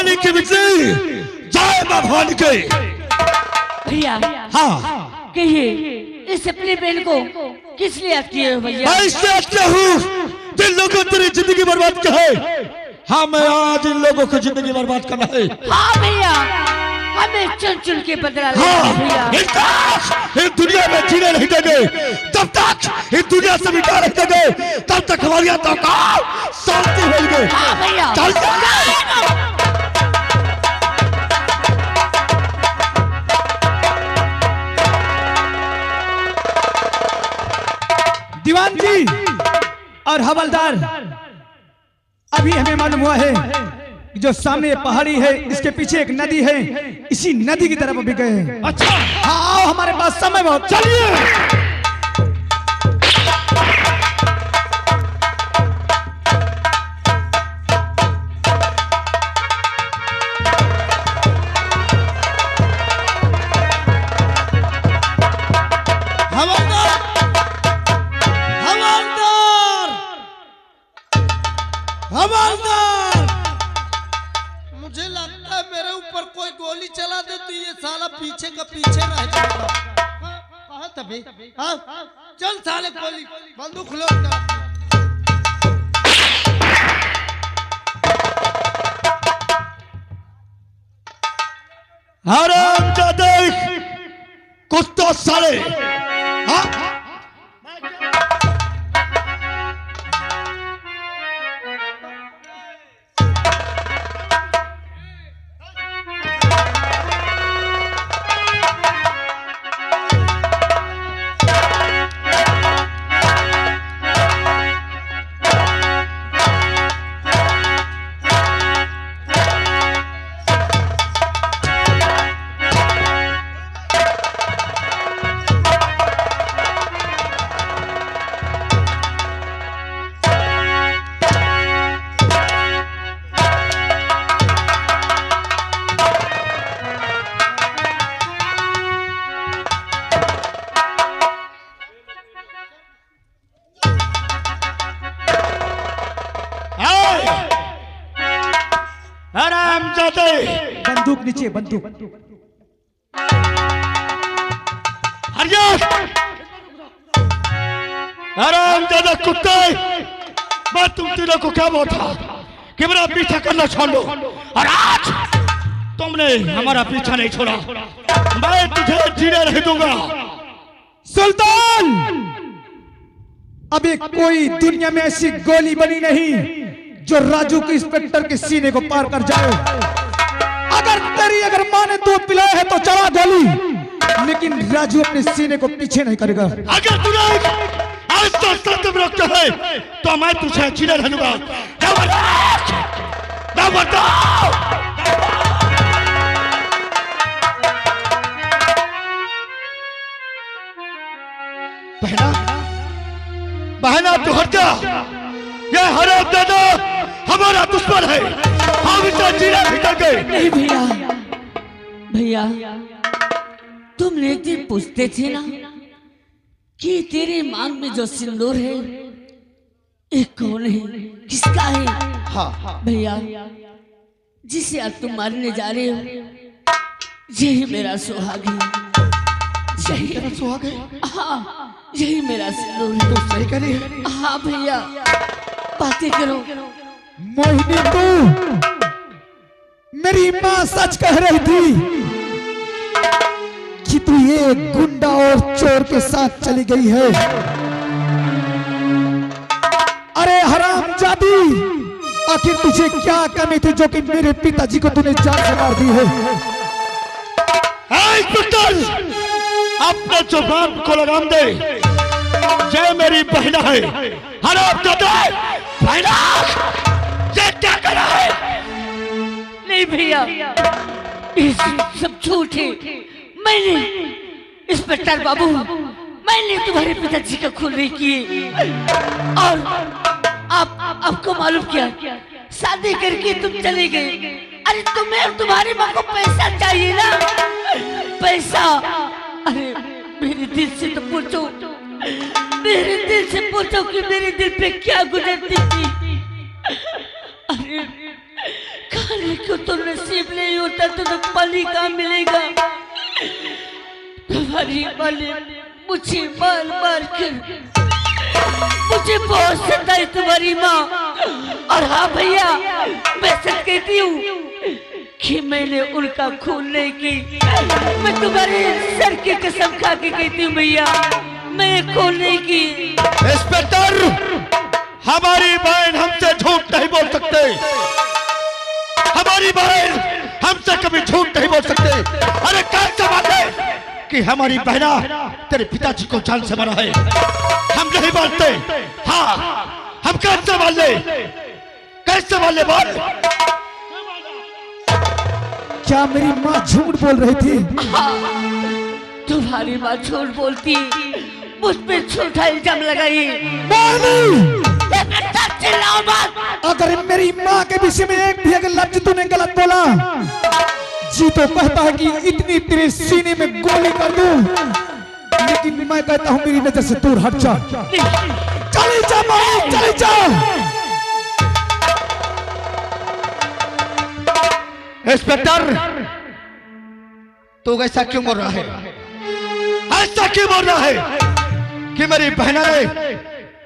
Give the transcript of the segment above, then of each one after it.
भवानी की बिजली, जय मां भवानी के। भैया हाँ कहिए इस अपनी बहन को किस लिए याद किए हो भैया? मैं इसलिए याद किया हूँ, जिन लोगों ने तेरी जिंदगी बर्बाद की है, हाँ मैं आज इन लोगों को जिंदगी बर्बाद करना है। हाँ भैया, हमें चुन चुन के बदला लेना हाँ, है भैया। इस दुनिया में जीने नहीं देंगे, जब तक इस दुनिया से मिटा नहीं देंगे, तब तक हमारी आत्मा को शांति होगी। हाँ भैया, चल दीवान जी और हवलदार, अभी हमें मालूम हुआ है कि जो सामने पहाड़ी है इसके पीछे एक नदी है, इसी नदी की तरफ अभी गए हैं। अच्छा हाँ आओ, हमारे पास समय बहुत, चलिए। मुझे लगता है मेरे ऊपर कोई गोली चला दे तो ये साला पीछे का पीछे रह जाएगा। कहा तभी हाँ चल साले गोली बंदूक लो। हराम जादे कुत्ता साले, हाँ बंदूक नीचे, बंदूक। हराम ज्यादा कुत्ते, मैं तुम तीनों को क्या बोला था कि मेरा पीछा करना छोड़ दो, और आज तुमने हमारा पीछा नहीं छोड़ा, मैं तुझे जीने नहीं दूंगा। सुल्तान, अभी कोई दुनिया में ऐसी गोली बनी नहीं जो राजू के इंस्पेक्टर के सीने को पार कर जाए। अगर माँ ने दूध पिलाया है तो चला गोली, लेकिन राजू अपने सीने को पीछे नहीं करेगा। अगर तूने आज तो सत्य में रखते है तो मैं तुझे जीने नहीं दूंगा। बहना, बहना तू हट जा, ये हराम दादा हमारा दुश्मन है, हम इसे जीने नहीं देंगे। नहीं भैया, भैया तुमने एक दिन पूछते थे ना कि तेरे मांग में जो सिंदूर है ये कौन है, किसका है? हाँ भैया, जिसे अब तुम मारने जा रहे हो यही मेरा सुहाग है। यही तेरा सुहाग है? हाँ, यही मेरा सिंदूर है। तो सही कह रही है। हाँ भैया, बातें करो। मोहिनी, तू मेरी माँ सच कह रही थी कि तू ये गुंडा और चोर के साथ चली गई है। अरे हरामजादी, आखिर तुझे क्या कमी थी जो कि मेरे पिताजी को तूने जान से मार दी है? अपने जुबान को लगाम दे, ये मेरी बहना है। हरामजादा, बहना, ये क्या कर रहा है? नहीं भैया, ये सब झूठ है। मैंने इंस्पेक्टर बाबू, मैंने तुम्हारे पिताजी का खून नहीं किए, और आपको मालूम क्या, शादी करके तुम चले गए। अरे तुम्हें और तुम्हारी माँ को पैसा चाहिए ना, पैसा। अरे मेरे दिल से तो पूछो, मेरे दिल से पूछो कि मेरे दिल पे क्या गुजरती थी। अरे तेरे को तो नसीब नहीं होता तो पानी कहाँ मिलेगा। तुम्हारी माँ ने मुझे मार मार कर मुझे बहुत सताई तुम्हारी माँ। और हाँ भैया, मैं सच कहती हूँ कि मैंने उनका खून नहीं की। मैं तुम्हारे सर की कसम खा के कहती हूँ भैया, मैं खून नहीं की। इंस्पेक्टर, हमारी बहन हमसे झूठ नहीं बोल सकते। हमारी बहन हमसे कभी झूठ नहीं बोल सकते। अरे कैसे बात है कि हमारी बहना तेरे पिताजी को जान से मारा है? हम नहीं मानते। हाँ, हम कैसे मान ले? कैसे मान ले? बोल। क्या मेरी माँ झूठ बोल रही थी? हाँ, तुम्हारी माँ झूठ बोलती, मुझ पे झूठा इल्जाम लगाई। चिल्लाओ मत। अगर मेरी माँ के विषय में एक भी अगर लफ्ज तूने गलत बोला, जी तो कहता है कि इतनी तेरे सीने में गोली कर दूं, लेकिन मैं कहता हूँ मेरी नजर से दूर हट जा। चले जा माँ, चले जा। इंस्पेक्टर, तू ऐसा क्यों बोल रहा है? ऐसा क्यों बोल रहा है कि मेरी बहना ने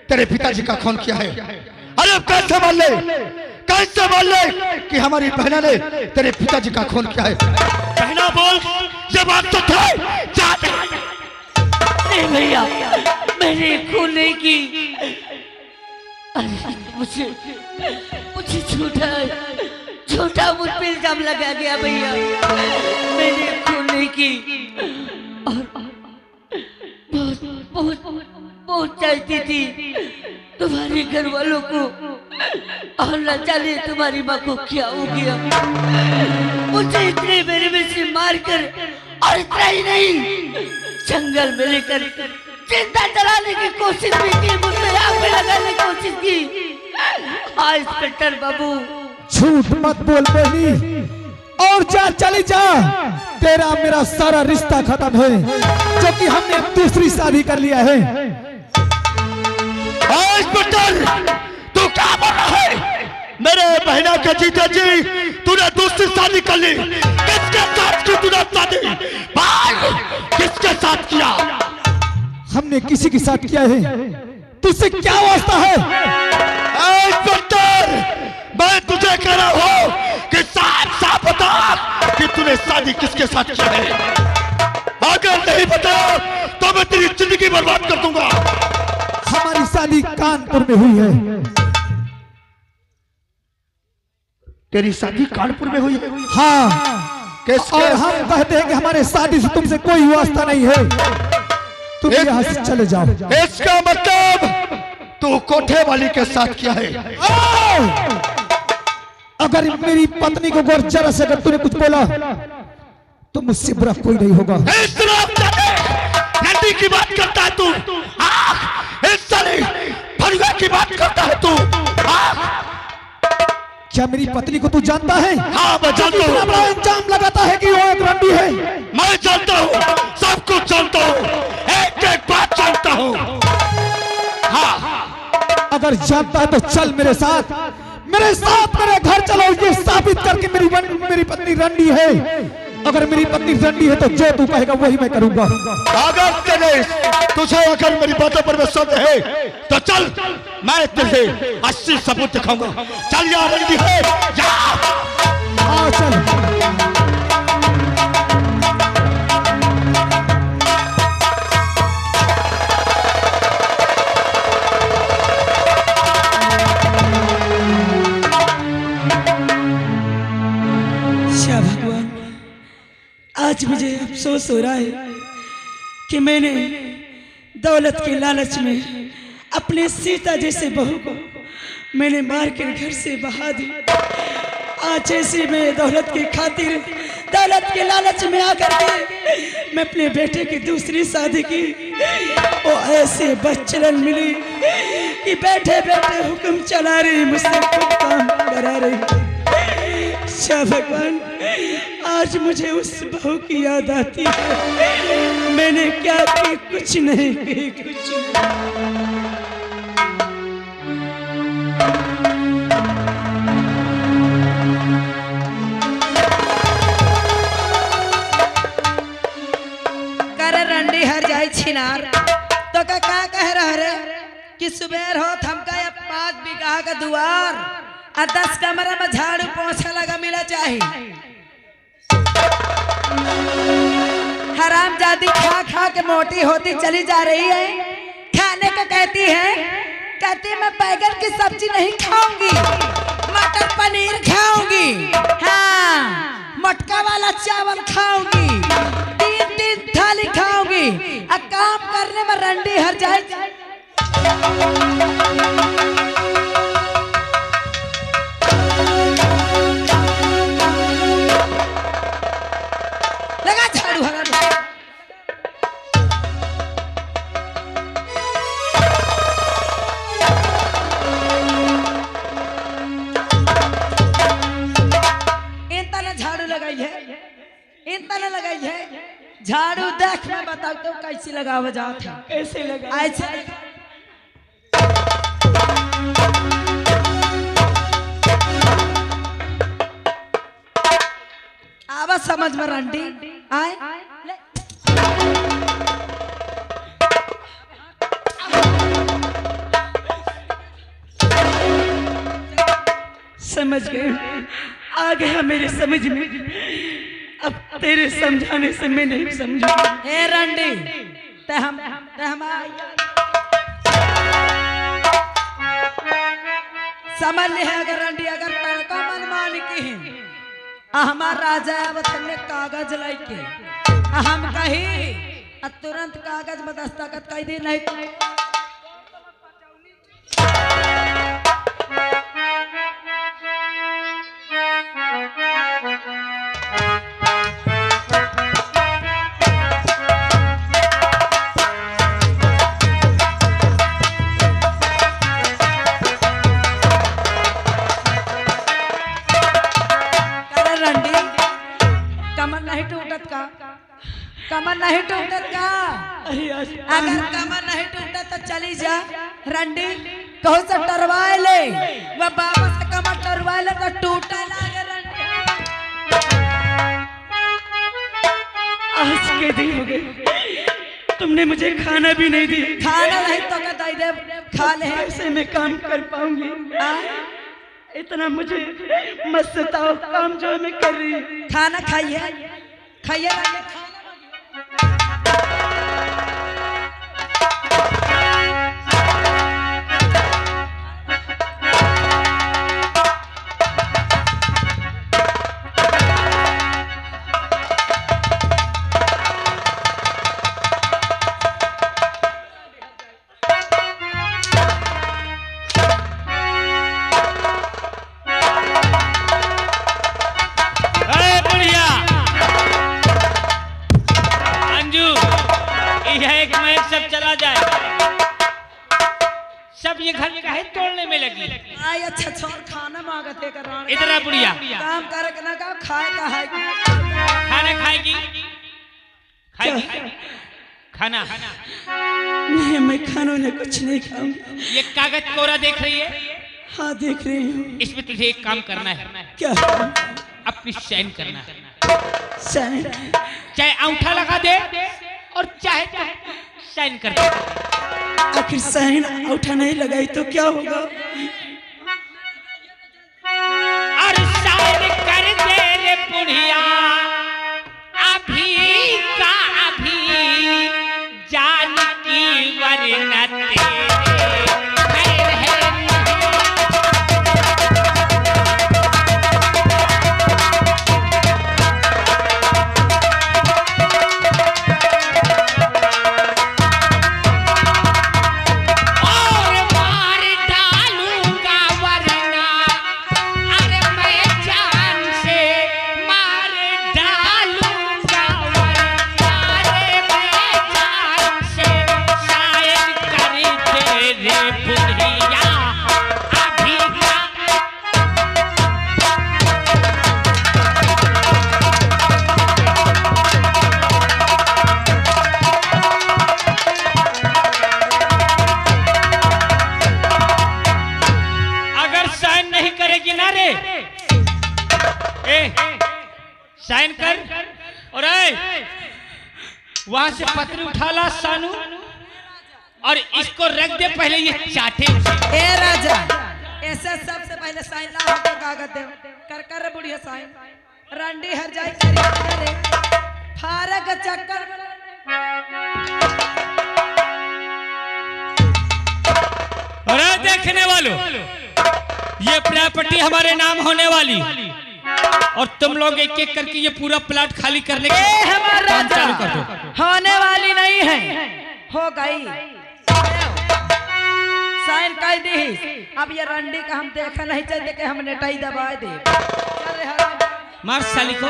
तेरे पिताजी का खून किया है? अरे अब कैसे मान ले? कैसे मान ले कि हमारी बहना ने तेरे पिताजी का खून किया है? बहना बोल, ये बात तो थे। नहीं भैया, मैंने खून नहीं की। अरे मुझे झूठा मुझ पे इल्जाम लगा गया भैया। मैंने खून नहीं की और बहुत चाहती थी तुम्हारे घर वालों को, और न जाने तुम्हारी माँ को क्या हो गया। मुझे इतने मेरे में से मार कर, और इतना ही नहीं, जंगल में लेकर जिंदा जलाने की कोशिश भी की, मुझे आग में लगाने की कोशिश की। हाँ इंस्पेक्टर बाबू, झूठ मत बोल बहनी, और जा, चली जा। तेरा मेरा सारा रिश्ता खत्म है, जो कि हमने दूसरी शादी कर लिया है। तू क्या बोल रहा है? मेरे बहना के जीजा जी, तूने दूसरी शादी कर ली। किसके साथ की तूने शादी? भाई, किसके साथ किया? हमने किसी के साथ किया है, तुझसे क्या वास्ता है? इंस्पेक्टर, मैं तुझे कह रहा हूँ कि साफ साफ बता कि तूने शादी किसके साथ किया है। अगर नहीं बता तो मैं तेरी जिंदगी बर्बाद कर दूंगा। हमारी शादी कानपुर में हुई है। तेरी शादी कानपुर में हुई है? हाँ, किसके? और हम कहते हैं कि हमारे शादी से तुमसे कोई वास्ता नहीं है, तुम यहाँ से चले जाओ। इसका मतलब तू कोठे वाली के साथ किया है? अगर मेरी पत्नी को गौर जरा से अगर तूने कुछ बोला तो मुझसे बुरा कोई नहीं होगा। नंदी की बात करता है तू? फरुआ की बात करता है तू? क्या मेरी पत्नी को तू जानता है? हाँ, मैं जानता हूँ। बड़ा इल्जाम लगाता है कि वो एक रंडी है। मैं जानता हूँ, सब कुछ जानता हूँ, एक एक बात जानता हूँ। हाँ, अगर जानता है तो चल मेरे साथ मेरे घर चलो, ये साबित करके मेरी पत्नी रंडी है। अगर मेरी पत्नी रंडी है तो जो तू कहेगा वही मैं करूंगा। अगर तुझे अगर मेरी बातों पर विश्वास है तो चल, मैं तुझे 80 सबूत दिखाऊंगा। चल यार, रंडी है या? हाँ चल। भगवान, आज मुझे अफसोस हो रहा है कि मैंने दौलत के लालच में अपने सीता जैसे बहू को मैंने मार कर घर से बहा दी। आज ऐसे मैं दौलत की खातिर, दौलत के लालच में आकर के मैं अपने बेटे की दूसरी शादी की। वो ऐसे बच्चन मिली कि बैठे बैठे हुक्म चला रही, मुझसे खुद काम करा रही। अच्छा भगवान, आज मुझे उस बहू की याद आती है। मैंने क्या की? कुछ नहीं की, कुछ नहीं। छिनार तो का कह रहा रे कि सुबेर हो थमका या 5 बीघा का दुआर और 10 कमरा में झाड़ू पोछा लगा मिला चाहिए। हराम जादी खा खा के मोटी होती चली जा रही है। खाने को कहती मैं बैगन की सब्जी नहीं खाऊंगी, मटर पनीर खाऊंगी, हाँ मटका वाला चावल खाऊंगी, 3 थाली खाऊंगी और काम करने में रंडी हर जाए। लगा झाड़ू हरा लगाई है झाड़ू देख मैं बताओ तो कैसी लगावा जात है। कैसे लगा? ऐसे आवाज समझ में रंडी आए समझ गए, आ गया मेरे समझ में। अब तेरे समझाने से मैं नहीं समझूंगा। हे रंडी ते हम समझ ले है। अगर रंडी अगर तड़का मन मान की हमार राजा वतन में कागज लेके हम कही तुरंत कागज में दस्तखत कर दी नहीं तो कमर नहीं टूटत का। अगर कमर नहीं टूटत तो चली जा रंडी कहो से टरवाए ले वह बाबा से कमर टरवाए ले तो टूटे लागे रंडी। आज के दिन हो गए तुमने मुझे खाना भी नहीं दिया। खाना नहीं तो का दे दे खा ले। ऐसे मैं काम कर पाऊंगी? इतना मुझे मत सताओ, काम जो मैं कर रही हूँ। खाना खाइए खाइए खाना सब चला जाए, सब ये घर काहे तोड़ने में लगी। आई अच्छा छोर खाना मांगते कर इतना बुढ़िया काम करे ना का खाए का है खाना खाएगी खाना नहीं मैं खानों ने कुछ नहीं खाऊंगी। ये कागज कोरा देख रही है? हाँ देख रही हूँ। इसमें तुझे एक काम करना है। क्या? अपनी साइन करना है। साइन? चाहे अंगूठा लगा दे और चाहे साइन कर दे। आखिर साइन अंगूठा नहीं लगाई तो क्या होगा? और साइन कर दे रे बुढ़िया अभी का अभी जान की वरना तेरे साइन कर और वहां से पत्री उठा ला सानू और इसको रख दे, पहले ये चाटे। ए राजा, ऐसे सबसे पहले साइन ला होके कागज दे। कर बुढ़िया साइन। रंडी हर जाए करे फारक चक्कर। अरे देखने वालों, ये प्रॉपर्टी हमारे नाम होने वाली और तुम लोग एक एक करके ये पूरा प्लाट खाली करने के हमारा काम चालू कर दो। होने वाली नहीं है, हो गई। साइन कर दी। अब ये रंडी का हम देखा नहीं चाहते कि हम नेटाई दबा दे। चल रे हरा। मार साली को।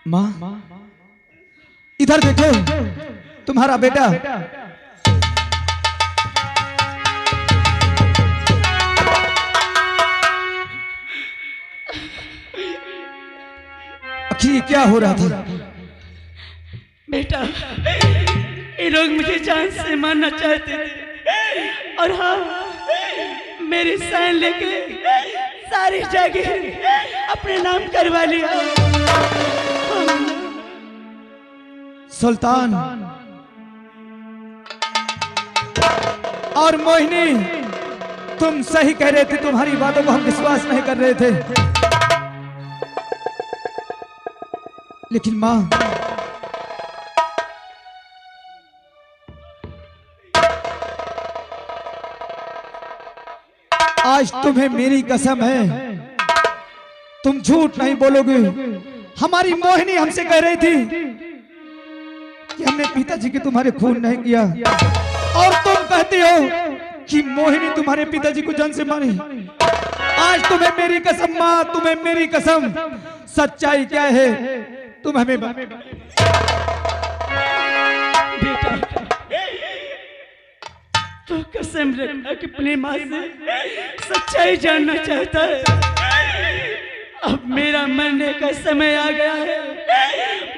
माँ, इधर देखो, तुम्हारा बेटा जी क्या हो रहा था? बेटा, ये लोग मुझे जान से मारना चाहते थे और हाँ, मेरी साइन लेके सारी जागीर अपने नाम करवा लिया। सुल्तान और मोहिनी, तुम सही कह रहे थे, तुम्हारी बातों को हम विश्वास नहीं कर रहे थे। लेकिन माँ, आज तुम्हें मेरी कसम है, तुम झूठ नहीं बोलोगे। हमारी मोहिनी हमसे कह रही थी कि हमने पिताजी के तुम्हारे खून नहीं किया, और तुम कहते हो कि मोहिनी तुम्हारे पिताजी को जान से मारी। आज तुम्हें मेरी कसम माँ, तुम्हें मेरी कसम, सच्चाई क्या है तुम हमें बेटा, तो कसम रखना कि अपनी माँ से सच्चाई जानना चाहता है। अब मेरा मरने का समय आ गया है,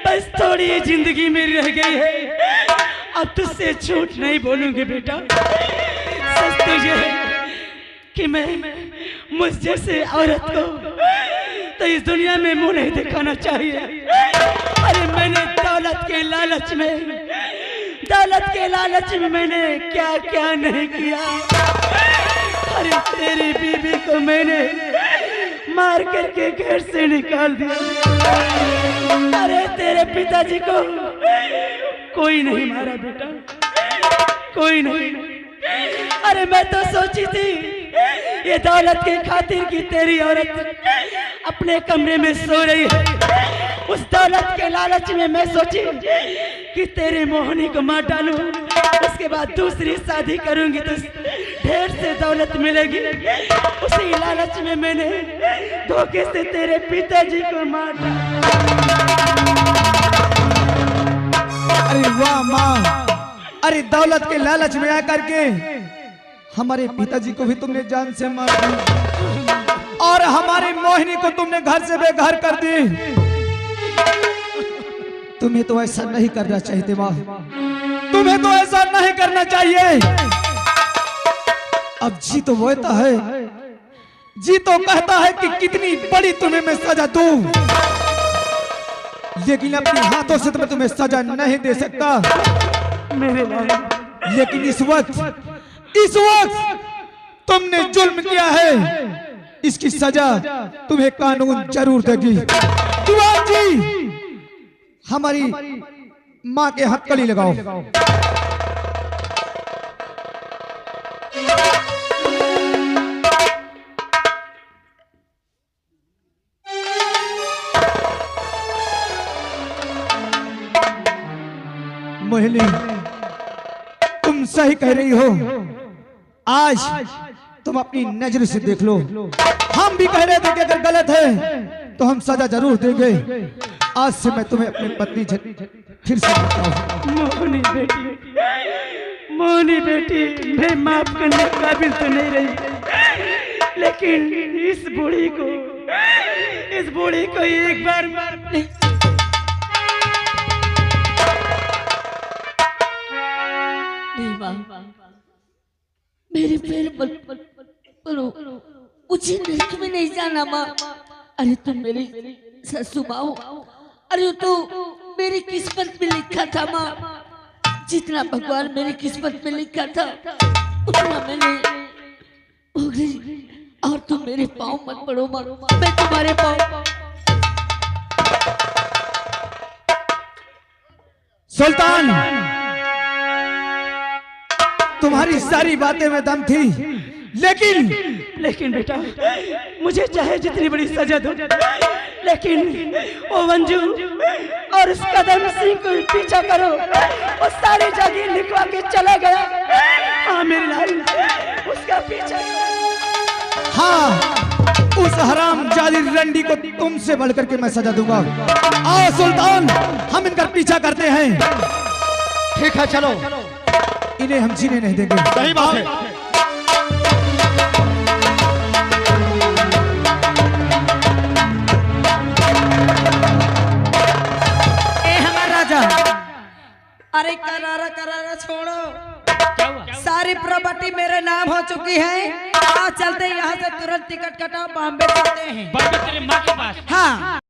बस थोड़ी ही जिंदगी मेरी रह गई है। अब तुझसे झूठ नहीं बोलूंगी बेटा। सच तो ये है कि मैं मुझ जैसे औरत को तो इस दुनिया में मुंह नहीं दिखाना चाहिए। अरे मैंने दौलत के लालच में मैंने क्या क्या नहीं किया। अरे तेरी बीबी को मैंने मार करके घर से निकाल दिया। अरे तेरे पिताजी को कोई नहीं मारा बेटा, कोई नहीं। अरे मैं तो सोची थी ये दौलत की खातिर की तेरी औरत अपने कमरे में सो रही है। उस दौलत के लालच में मैं सोची कि तेरे मोहिनी को मार डालूं, उसके बाद दूसरी शादी करूंगी तो ढेर से दौलत मिलेगी। उसी लालच में मैंने धोखे से तेरे पिताजी को मार डाला। अरे वाह माँ, अरे दौलत के लालच में आकर के हमारे पिताजी को भी तुमने जान से मार दी और हमारी मोहिनी को तुमने घर से बेघर कर दी। तुम्हें तो ऐसा नहीं करना चाहिए माँ, तुम्हें तो ऐसा नहीं करना चाहिए। अब जी तो बोलता है, जी तो कहता है कि कितनी बड़ी तुम्हें मैं सजा दूं, लेकिन अपने हाथों से तो मैं तुम्हें सजा नहीं दे सकता मेरे लाल। लेकिन इस वक्त तुमने जुल्म किया है, इसकी सजा तुम्हें कानून जरूर देगी। दीवान जी, हमारी माँ के हथकड़ी लगाओ। मोहिनी, तुम सही कह रही हो। आज तुम अपनी नजर से देख लो। हम भी कह रहे थे कि अगर गलत है तो हम सजा जरूर देंगे। आज से मैं तुम्हें अपनी पत्नी फिर से कहता हूँ। मोहनी बेटी, मैं माफ करने काबिल तो नहीं रही, लेकिन इस बूढ़ी को एक बार नहीं। मेरे पैर पलो, मुझे नरक में नहीं जाना माँ। अरे तुम मेरी ससु माँ हो, अरे तो मेरी किस्मत में लिखा था माँ। जितना भगवान मेरी किस्मत में लिखा था उतना मैंने हो गई। और तुम मेरे पाँव मत पड़ो माँ, मैं तुम्हारे पाँव। सुल्तान, तुम्हारी सारी बातें में दम थी, लेकिन बेटा, मुझे चाहे जितनी बड़ी सजा दो, लेकिन वो मंजू और उस कदम सिंह को पीछा करो। वो सारी जागीर लिखवा के चला गया। हाँ मेरे लाल, उसका पीछा करो। हाँ, उस हराम जाली रंडी को तुमसे बढ़कर के मैं सजा दूंगा। आओ सुल्तान, हम इनका पीछा करते हैं। ठीक है, चलो। इन्हें हम जीने नहीं देंगे। सही बात है। अरे करारा छोड़ो, सारी प्रॉपर्टी मेरे नाम हो चुकी है। आज चलते यहाँ से तुरंत टिकट कटाओ, बॉम्बे चलते हैं। तेरे माँ के पास। हाँ।